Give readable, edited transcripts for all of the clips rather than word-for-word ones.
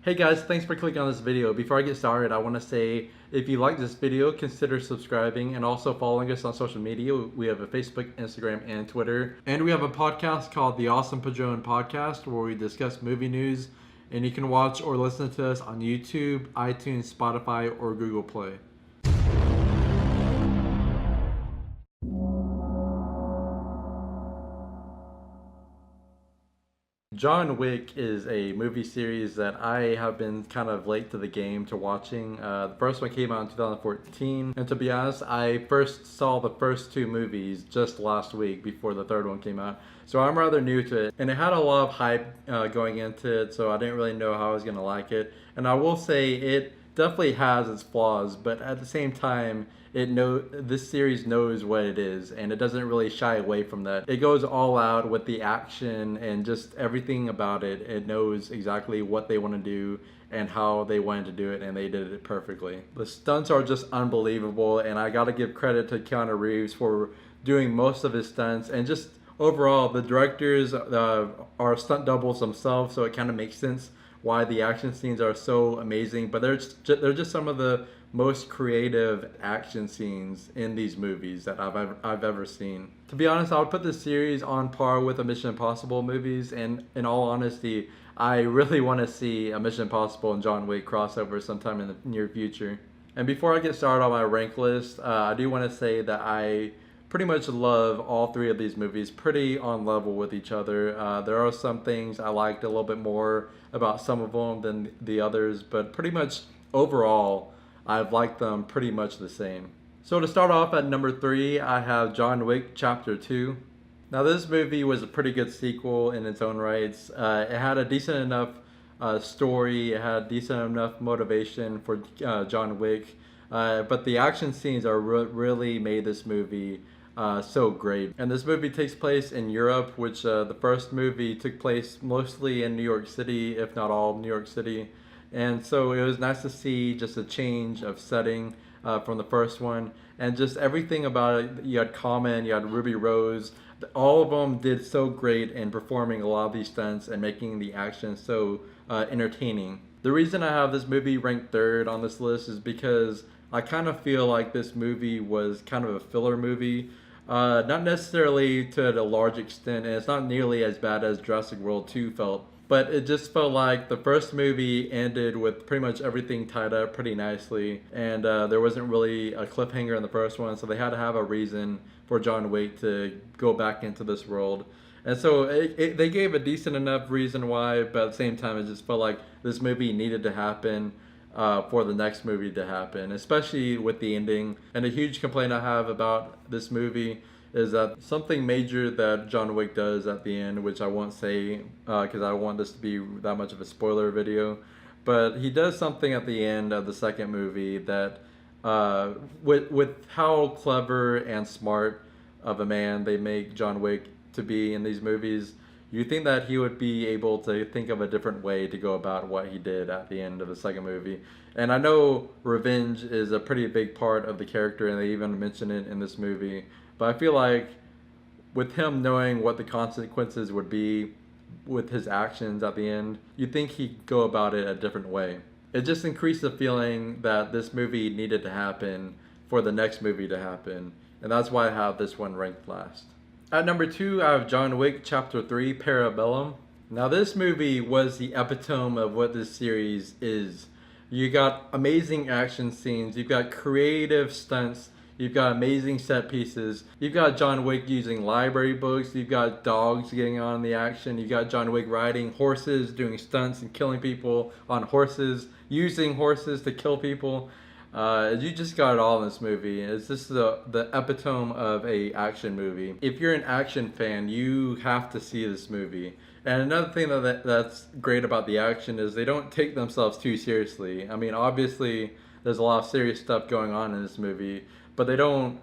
Hey guys, thanks for clicking on this video. Before I get started, I want to say if you like this video, consider subscribing and also following us on social media. We have a Facebook, Instagram, and Twitter. And we have a podcast called The Awesome Padron Podcast where we discuss movie news. And you can watch or listen to us on YouTube, iTunes, Spotify, or Google Play. John Wick is a movie series that I have been kind of late to the game to watching. The first one came out in 2014, and to be honest, I first saw the first two movies just last week before the third one came out. So I'm rather new to it, and it had a lot of hype going into it, so I didn't really know how I was going to like it. And I will say it definitely has its flaws, but at the same time, this series knows what it is, and it doesn't really shy away from that. It goes all out with the action and just everything about it. It knows exactly what they want to do and how they wanted to do it, and they did it perfectly. The stunts are just unbelievable, and I got to give credit to Keanu Reeves for doing most of his stunts, and just overall the directors are stunt doubles themselves, so it kind of makes sense why the action scenes are so amazing. But they're just some of the most creative action scenes in these movies that I've ever seen. To be honest, I would put this series on par with the Mission Impossible movies, and in all honesty, I really want to see a Mission Impossible and John Wick crossover sometime in the near future. And before I get started on my rank list, I do want to say that I pretty much love all three of these movies pretty on level with each other. There are some things I liked a little bit more about some of them than the others, but pretty much overall, I've liked them pretty much the same. So to start off at number 3, I have John Wick Chapter 2. Now this movie was a pretty good sequel in its own rights. It had a decent enough story, it had decent enough motivation for John Wick, but the action scenes are really made this movie so great. And this movie takes place in Europe, which the first movie took place mostly in New York City, if not all New York City. And so it was nice to see just a change of setting from the first one, and just everything about it. You had Common, you had Ruby Rose. All of them did so great in performing a lot of these stunts and making the action so entertaining. The reason I have this movie ranked third on this list is because I kind of feel like this movie was kind of a filler movie. Not necessarily to a large extent, and it's not nearly as bad as Jurassic World 2 felt, but it just felt like the first movie ended with pretty much everything tied up pretty nicely, and there wasn't really a cliffhanger in the first one, so they had to have a reason for John Wick to go back into this world. And so they gave a decent enough reason why, but at the same time, it just felt like this movie needed to happen for the next movie to happen, especially with the ending. And a huge complaint I have about this movie is that something major that John Wick does at the end, which I won't say because I don't want this to be that much of a spoiler video, but he does something at the end of the second movie that, with how clever and smart of a man they make John Wick to be in these movies, you think that he would be able to think of a different way to go about what he did at the end of the second movie. And I know revenge is a pretty big part of the character, and they even mention it in this movie. But I feel like with him knowing what the consequences would be with his actions at the end, you'd think he'd go about it a different way. It just increased the feeling that this movie needed to happen for the next movie to happen. And that's why I have this one ranked last. At number 2, I have John Wick Chapter 3, Parabellum. Now this movie was the epitome of what this series is. You got amazing action scenes, you've got creative stunts, you've got amazing set pieces, you've got John Wick using library books, you've got dogs getting on in the action, you've got John Wick riding horses, doing stunts and killing people on horses, using horses to kill people. You just got it all in this movie. It's just the epitome of a action movie. If you're an action fan, you have to see this movie. And another thing that's great about the action is they don't take themselves too seriously. I mean, obviously there's a lot of serious stuff going on in this movie, but they don't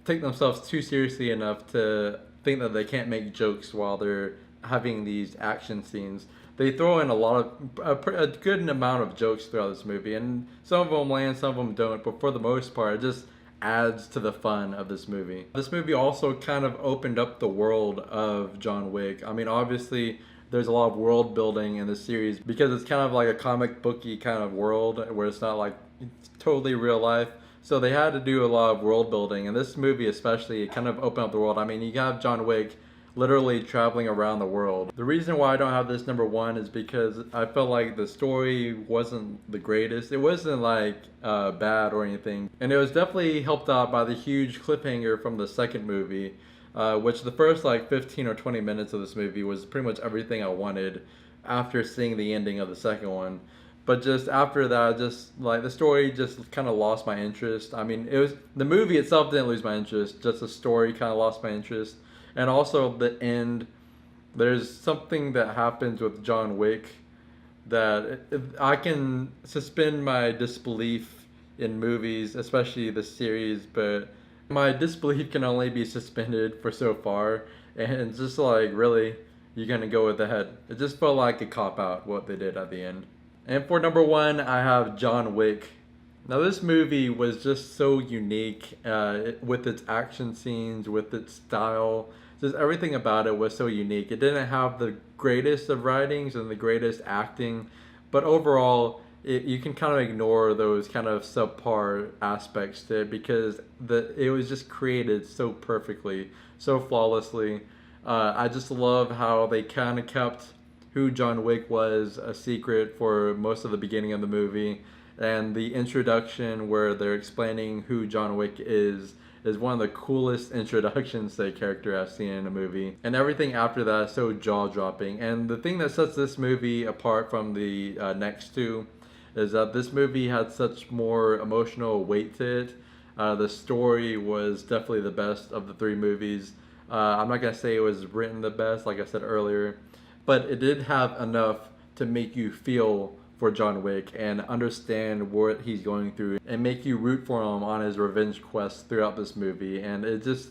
take themselves too seriously enough to think that they can't make jokes while they're having these action scenes. They throw in a good amount of jokes throughout this movie, and some of them land, some of them don't, but for the most part, it just adds to the fun of this movie. This movie also kind of opened up the world of John Wick. I mean, obviously, there's a lot of world building in the series because it's kind of like a comic booky kind of world where it's not like it's totally real life. So they had to do a lot of world building, and this movie especially, it kind of opened up the world. I mean, you have John Wick literally traveling around the world. The reason why I don't have this number one is because I felt like the story wasn't the greatest. It wasn't like bad or anything, and it was definitely helped out by the huge cliffhanger from the second movie, which the first like 15 or 20 minutes of this movie was pretty much everything I wanted after seeing the ending of the second one. But just after that, just like the story just kind of lost my interest. I mean, it was the movie itself didn't lose my interest, just the story kind of lost my interest. And also the end, there's something that happens with John Wick that I can suspend my disbelief in movies, especially the series, but my disbelief can only be suspended for so far. And it's just like, really, you're gonna go with the head. It just felt like a cop out what they did at the end. And for number one, I have John Wick. Now this movie was just so unique with its action scenes, with its style. Just everything about it was so unique. It didn't have the greatest of writings and the greatest acting, but overall, you can kind of ignore those kind of subpar aspects to it because it was just created so perfectly, so flawlessly. I just love how they kind of kept who John Wick was a secret for most of the beginning of the movie, and the introduction where they're explaining who John Wick is one of the coolest introductions to a character I've seen in a movie. And everything after that is so jaw-dropping. And the thing that sets this movie apart from the next two is that this movie had such more emotional weight to it. The story was definitely the best of the three movies. I'm not gonna say it was written the best, like I said earlier, but it did have enough to make you feel for John Wick and understand what he's going through and make you root for him on his revenge quest throughout this movie. And it's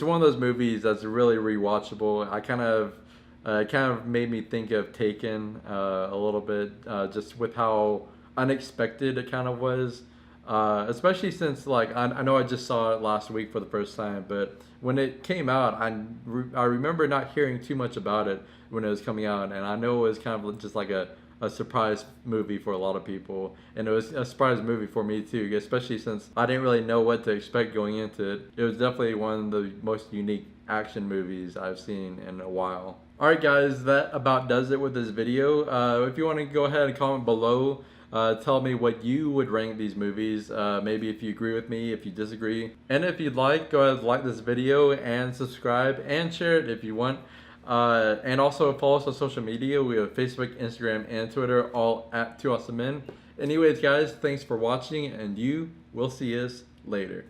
one of those movies that's really rewatchable. It kind of made me think of Taken a little bit, just with how unexpected it kind of was. Especially since like I know I just saw it last week for the first time, but when it came out, I remember not hearing too much about it when it was coming out, and I know it was kind of just like a surprise movie for a lot of people, and it was a surprise movie for me too, especially since I didn't really know what to expect going into it. It was definitely one of the most unique action movies I've seen in a while. Alright guys, that about does it with this video. If you want to go ahead and comment below, tell me what you would rank these movies, maybe if you agree with me, if you disagree. And if you'd like, go ahead and like this video and subscribe and share it if you want. And also follow us on social media. We have Facebook, Instagram, and Twitter, all at 2AwesomeMen. Anyways guys, thanks for watching, and you will see us later.